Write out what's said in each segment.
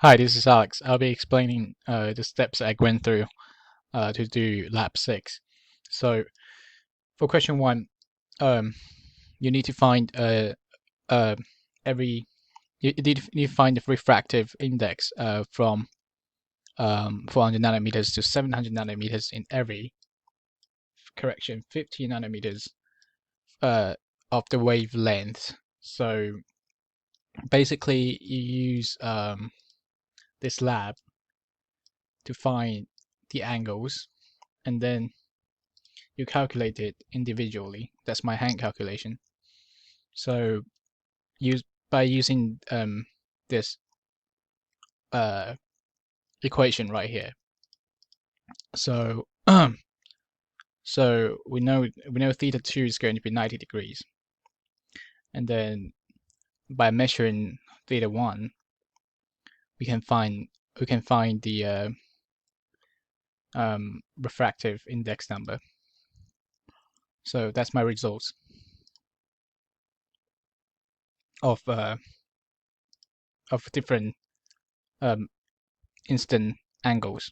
Hi, this is Alex. I'll be explaining the steps I went through to do lab 6. So for question 1, um, you need to find every you need to find the refractive index from 400 nanometers to 700 nanometers in every 50 nanometers uh, of the wavelength. So basically, you use this lab to find the angles, and then you calculate it individually. That's my hand calculation. So use by using this uh, equation right here. So so we know theta 2 is going to be 90 degrees, and then by measuring theta 1, we can find the refractive index number. So that's my results of different um, instant angles.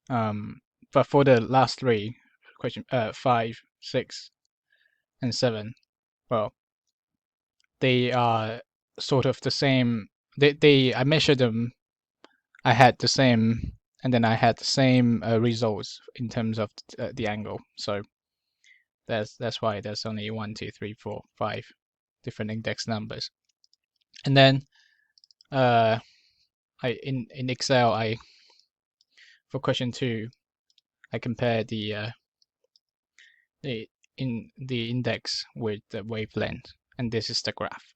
But for the last three, question 5, 6, and 7, well, they are sort of the same. I measured them. I had the same, and then I had the same results in terms of the angle. So that's why there's only 1, 2, 3, 4, 5 different index numbers. And then I in Excel, I for question 2, I compare the in the index with the wavelength, and this is the graph.